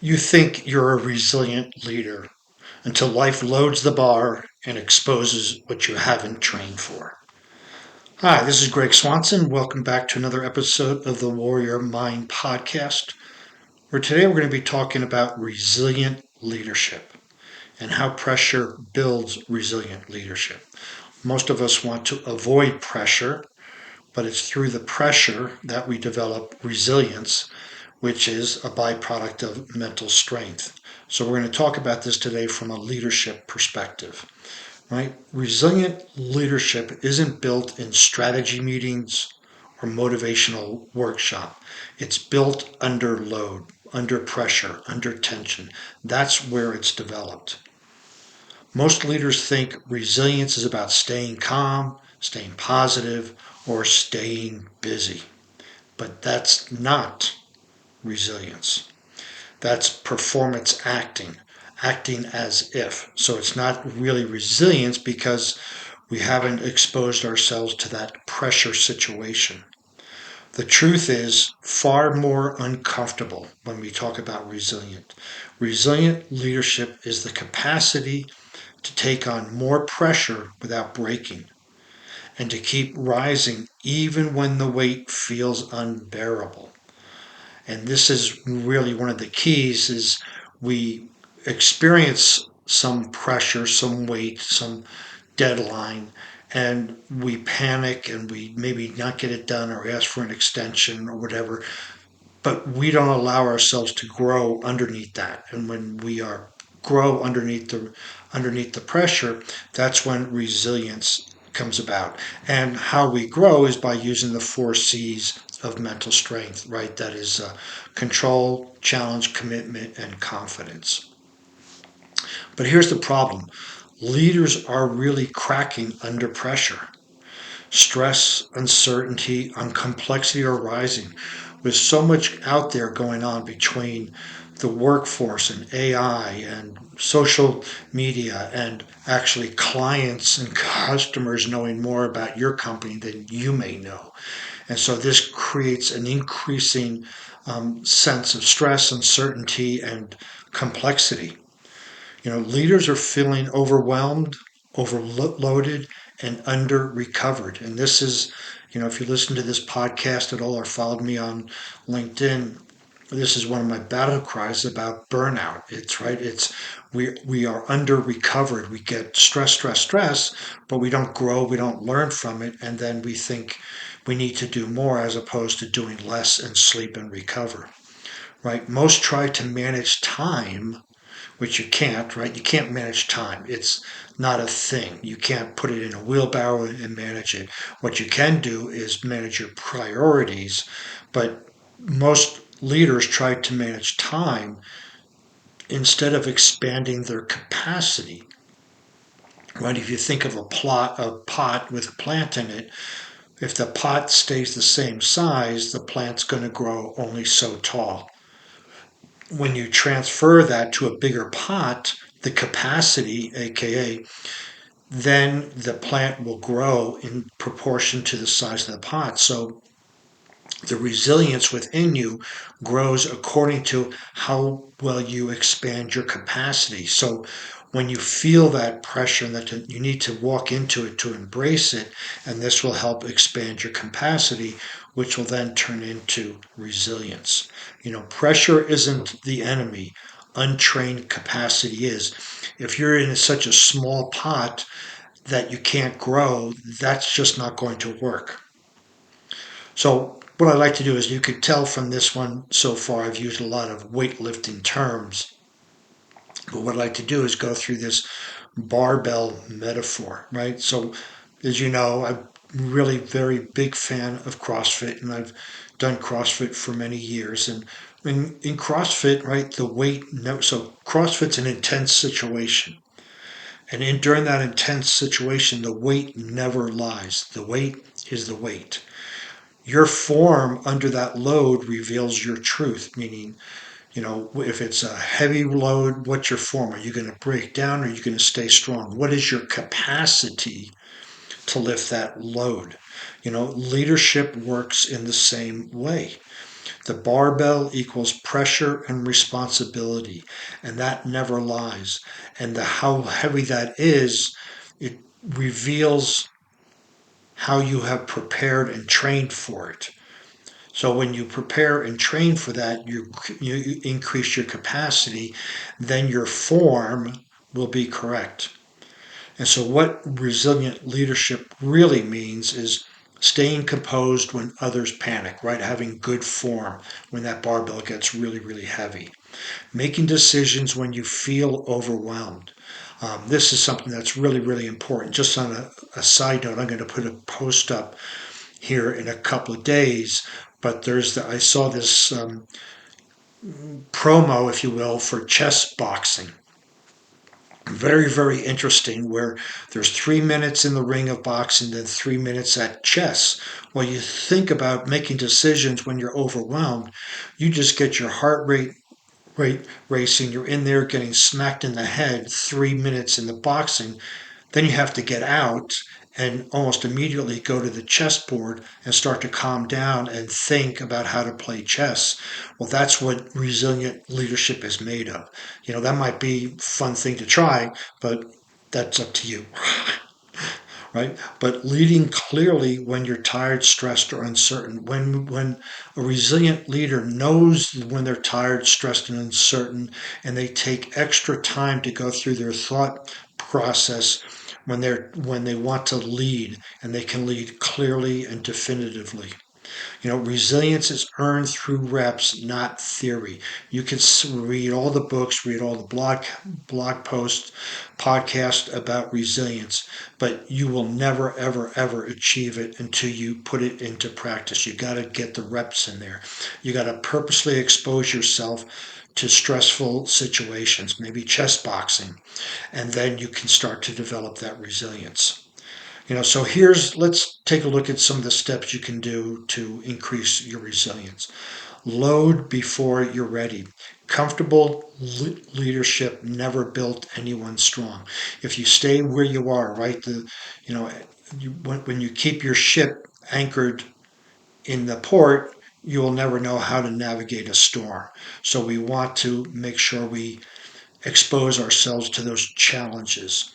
You think you're a resilient leader until life loads the bar and exposes what you haven't trained for. Hi, this is Greg Swanson. Welcome back to another episode of the Warrior Mind podcast, where today we're going to be talking about resilient leadership and how pressure builds resilient leadership. Most of us want to avoid pressure, but it's through the pressure that we develop resilience, which is a byproduct of mental strength. So we're going to talk about this today from a leadership perspective, right? Resilient leadership isn't built in strategy meetings or motivational workshop. It's built under load, under pressure, under tension. That's where it's developed. Most leaders think resilience is about staying calm, staying positive, or staying busy. But that's not resilience. That's performance acting, acting as if. So it's not really resilience because we haven't exposed ourselves to that pressure situation. The truth is far more uncomfortable when we talk about resilient. Resilient leadership is the capacity to take on more pressure without breaking and to keep rising even when the weight feels unbearable. And this is really one of the keys is we experience some pressure, some weight, some deadline, and we panic and we maybe not get it done or ask for an extension or whatever, but we don't allow ourselves to grow underneath that. And when we are grow underneath the pressure, that's when resilience comes about. And how we grow is by using the 4 C's of mental strength, right? That is control, challenge, commitment, and confidence. But here's the problem. Leaders are really cracking under pressure. Stress, uncertainty, and complexity are rising. There's so much out there going on between the workforce and AI and social media and actually clients and customers knowing more about your company than you may know. And so this creates an increasing sense of stress, uncertainty, and complexity. Leaders are feeling overwhelmed, overloaded, and under recovered. And this is, if you listen to this podcast at all or followed me on LinkedIn, this is one of my battle cries about burnout. It's right. We are under recovered. We get stress, but we don't grow. We don't learn from it, and then we think we need to do more as opposed to doing less and sleep and recover. Right. Most try to manage time, which you can't, right? You can't manage time. It's not a thing. You can't put it in a wheelbarrow and manage it. What you can do is manage your priorities, but most leaders try to manage time instead of expanding their capacity. Right? If you think of a pot with a plant in it, if the pot stays the same size, the plant's going to grow only so tall. When you transfer that to a bigger pot, the capacity, aka, then the plant will grow in proportion to the size of the pot. So the resilience within you grows according to how well you expand your capacity. So when you feel that pressure and that you need to walk into it to embrace it, and this will help expand your capacity, which will then turn into resilience. Pressure isn't the enemy. Untrained capacity is. If you're in such a small pot that you can't grow, that's just not going to work. So what I like to do is you could tell from this one so far I've used a lot of weightlifting terms. But what I like to do is go through this barbell metaphor, right? So as you know, I'm really very big fan of CrossFit and I've done CrossFit for many years. And in CrossFit, right, the weight, so CrossFit's an intense situation. And during that intense situation, the weight never lies. The weight is the weight. Your form under that load reveals your truth, meaning, if it's a heavy load, what's your form? Are you going to break down or are you going to stay strong? What is your capacity to lift that load? Leadership works in the same way. The barbell equals pressure and responsibility, and that never lies. And how heavy that is, it reveals how you have prepared and trained for it. So when you prepare and train for that, you increase your capacity, then your form will be correct. And so what resilient leadership really means is staying composed when others panic, right? Having good form when that barbell gets really, really heavy. Making decisions when you feel overwhelmed. This is something that's really, really important. Just on a side note, I'm going to put a post up here in a couple of days. But I saw this promo, if you will, for chess boxing. Very, very interesting, where there's 3 minutes in the ring of boxing, then 3 minutes at chess. Well, you think about making decisions when you're overwhelmed, you just get your heart rate racing. You're in there getting smacked in the head. 3 minutes in the boxing, then you have to get out and almost immediately go to the chessboard and start to calm down and think about how to play chess. Well, that's what resilient leadership is made of. That might be a fun thing to try, but that's up to you. Right? But leading clearly when you're tired, stressed, or uncertain. When a resilient leader knows when they're tired, stressed, and uncertain, and they take extra time to go through their thought process when they want to lead, and they can lead clearly and definitively. Resilience is earned through reps, not theory. You can read all the books, read all the blog posts, podcasts about resilience, but you will never, ever, ever achieve it until you put it into practice. You got to get the reps in there. You got to purposely expose yourself to stressful situations, maybe chess boxing, and then you can start to develop that resilience. So let's take a look at some of the steps you can do to increase your resilience. Load before you're ready. Comfortable leadership never built anyone strong. If you stay where you are, right, when you keep your ship anchored in the port, you will never know how to navigate a storm. So we want to make sure we expose ourselves to those challenges.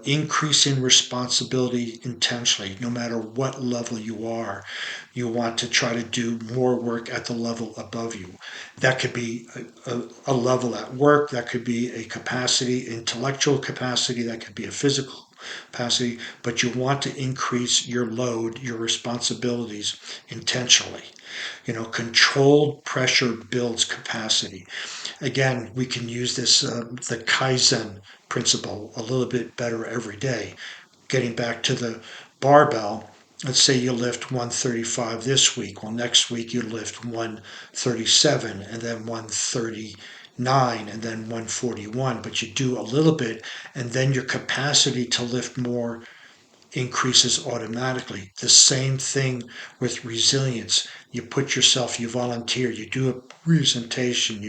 Increasing responsibility intentionally, no matter what level you are. You want to try to do more work at the level above you. That could be a level at work, that could be a capacity, intellectual capacity, that could be a physical capacity, but you want to increase your load, your responsibilities intentionally. Controlled pressure builds capacity. Again, we can use the Kaizen principle a little bit better every day. Getting back to the barbell, let's say you lift 135 this week. Well, next week you lift 137 and then 139 and then 141. But you do a little bit, and then your capacity to lift more increases automatically. The same thing with resilience. You volunteer, you do a presentation,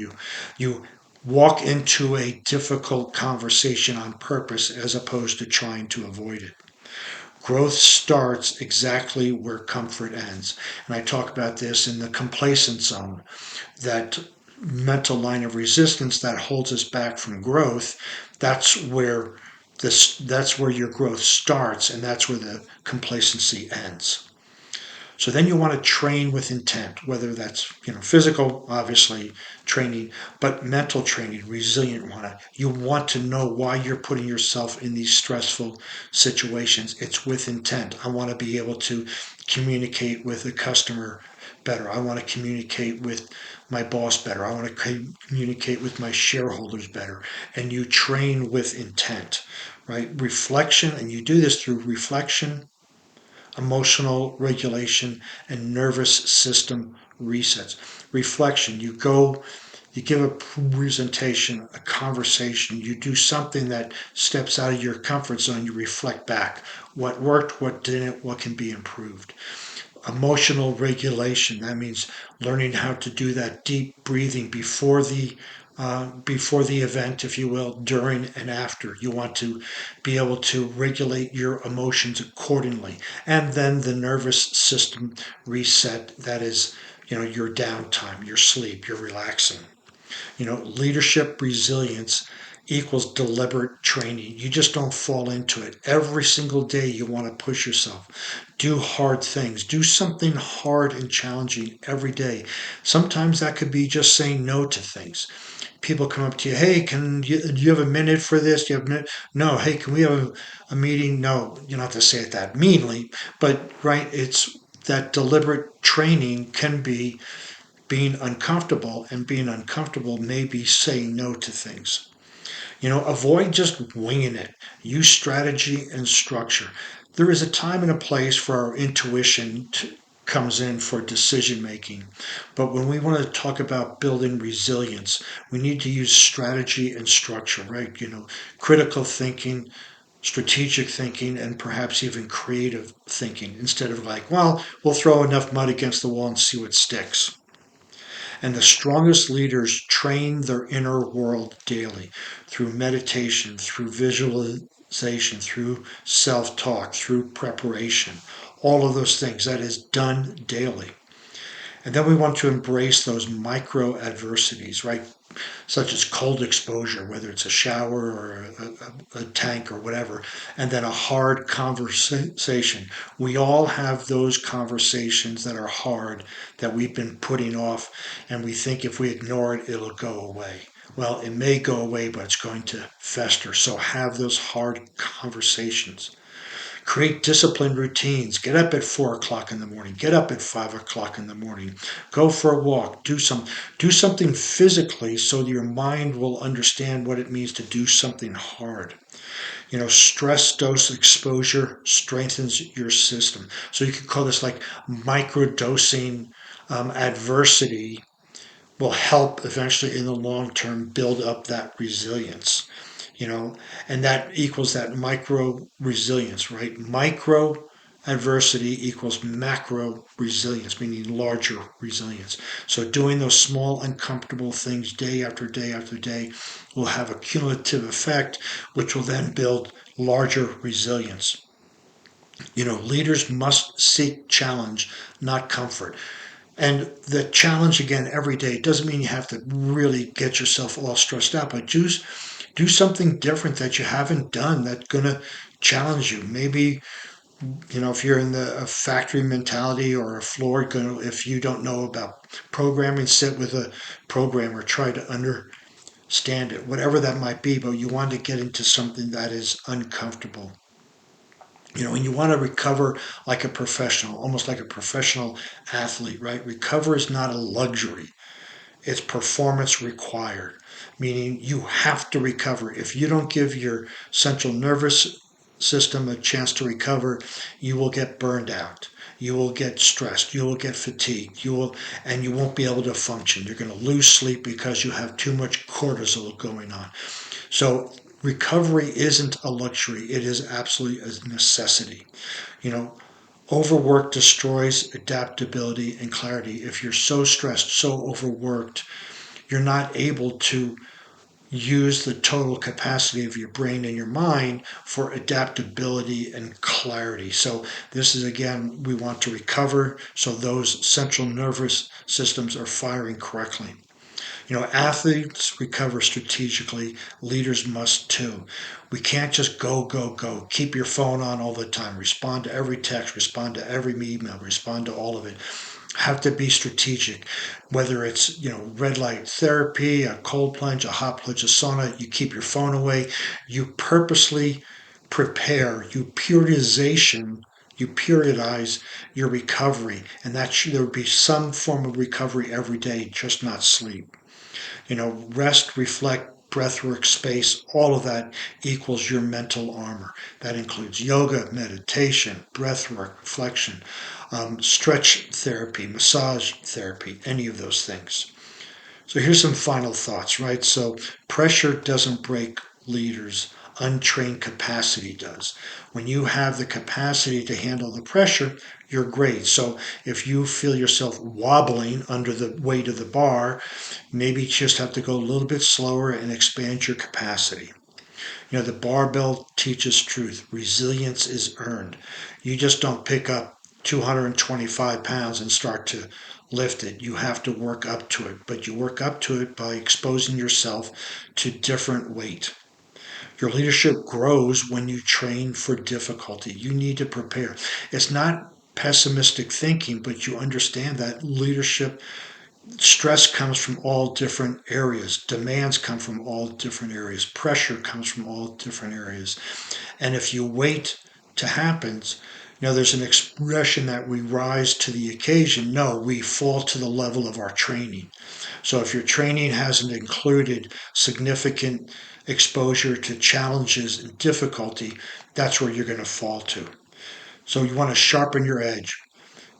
you walk into a difficult conversation on purpose as opposed to trying to avoid it. Growth starts exactly where comfort ends. And I talk about this in the complacent zone, that mental line of resistance that holds us back from growth. That's where your growth starts, and that's where the complacency ends. So then you want to train with intent, whether that's physical, obviously training, but mental training, resilient one. You want to know why you're putting yourself in these stressful situations. It's with intent. I want to be able to communicate with a customer better. I want to communicate with my boss better. I want to communicate with my shareholders better. And you train with intent, right? Reflection, and you do this through reflection, emotional regulation, and nervous system resets. Reflection, you give a presentation, a conversation, you do something that steps out of your comfort zone, you reflect back. What worked, what didn't, what can be improved. Emotional regulation, that means learning how to do that deep breathing before the event, if you will, during and after. You want to be able to regulate your emotions accordingly. And then the nervous system reset, that is your downtime, your sleep, your relaxing. Leadership resilience equals deliberate training. You just don't fall into it. Every single day you want to push yourself. Do hard things. Do something hard and challenging every day. Sometimes that could be just saying no to things. People come up to you, hey, do you have a minute for this? Do you have a minute? No, hey, can we have a meeting? No, you don't have to say it that meanly, but right, it's that deliberate training can be being uncomfortable, and being uncomfortable may be saying no to things. Avoid just winging it. Use strategy and structure. There is a time and a place for our intuition comes in for decision making. But when we want to talk about building resilience, we need to use strategy and structure, right? Critical thinking, strategic thinking, and perhaps even creative thinking instead of like, well, we'll throw enough mud against the wall and see what sticks. And the strongest leaders train their inner world daily through meditation, through visualization, through self talk, through preparation. All of those things that is done daily. And then we want to embrace those micro adversities, right? Such as cold exposure, whether it's a shower or a tank or whatever, and then a hard conversation. We all have those conversations that are hard that we've been putting off, and we think if we ignore it, it'll go away. Well, it may go away, but it's going to fester. So have those hard conversations. Create disciplined routines. Get up at 4 o'clock in the morning. Get up at 5 o'clock in the morning. Go for a walk. Do something physically so your mind will understand what it means to do something hard. Stress dose exposure strengthens your system. So you could call this like microdosing. Adversity will help eventually in the long term build up that resilience, and that equals that micro resilience, right? Micro adversity equals macro resilience, meaning larger resilience. So doing those small uncomfortable things day after day after day will have a cumulative effect, which will then build larger resilience. Leaders must seek challenge, not comfort. And the challenge again every day doesn't mean you have to really get yourself all stressed out, but do something different that you haven't done that's going to challenge you. Maybe, if you're in the a factory mentality or a floor, if you don't know about programming, sit with a programmer, try to understand it, whatever that might be, but you want to get into something that is uncomfortable. And you want to recover like a professional, almost like a professional athlete, right? Recover is not a luxury. It's performance required, meaning you have to recover. If you don't give your central nervous system a chance to recover, you will get burned out. You will get stressed. You will get fatigued. And you won't be able to function. You're going to lose sleep because you have too much cortisol going on. So recovery isn't a luxury. It is absolutely a necessity. You know, Overwork destroys adaptability and clarity. If you're so stressed, so overworked, you're not able to use the total capacity of your brain and your mind for adaptability and clarity. So this is again, we want to recover so those central nervous systems are firing correctly. Athletes recover strategically. Leaders must too. We can't just go, go, go. Keep your phone on all the time. Respond to every text. Respond to every email. Respond to all of it. Have to be strategic. Whether it's red light therapy, a cold plunge, a hot plunge, a sauna. You keep your phone away. You purposely prepare. You periodize your recovery, and there would be some form of recovery every day, just not sleep. Rest, reflect, breathwork, space, all of that equals your mental armor. That includes yoga, meditation, breathwork, reflection, stretch therapy, massage therapy, any of those things. So here's some final thoughts, right? So pressure doesn't break leaders. Untrained capacity does. When you have the capacity to handle the pressure, you're great. So if you feel yourself wobbling under the weight of the bar, maybe you just have to go a little bit slower and expand your capacity. The barbell teaches truth. Resilience is earned. You just don't pick up 225 pounds and start to lift it. You have to work up to it, but you work up to it by exposing yourself to different weight. Your leadership grows when you train for difficulty. You need to prepare. It's not pessimistic thinking, but you understand that leadership stress comes from all different areas. Demands come from all different areas. Pressure comes from all different areas. And if you wait to happen, there's an expression that we rise to the occasion. No, we fall to the level of our training. So if your training hasn't included significant exposure to challenges and difficulty, that's where you're going to fall to. So you want to sharpen your edge.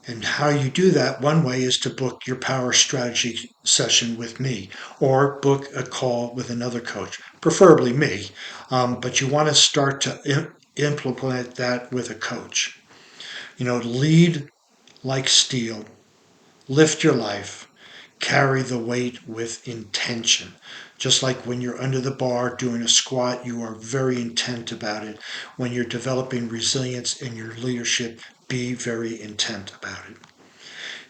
And how you do that, one way is to book your power strategy session with me or book a call with another coach, preferably me. But you want to start to implement that with a coach. Lead like steel, lift your life, carry the weight with intention. Just like when you're under the bar doing a squat, you are very intent about it. When you're developing resilience in your leadership, be very intent about it.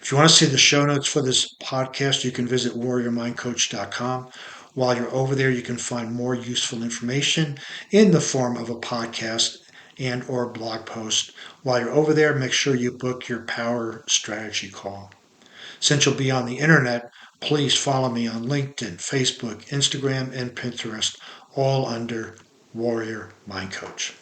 If you want to see the show notes for this podcast, you can visit warriormindcoach.com. While you're over there, you can find more useful information in the form of a podcast and or blog post. While you're over there, make sure you book your power strategy call. Since you'll be on the internet, please follow me on LinkedIn, Facebook, Instagram, and Pinterest, all under Warrior Mind Coach.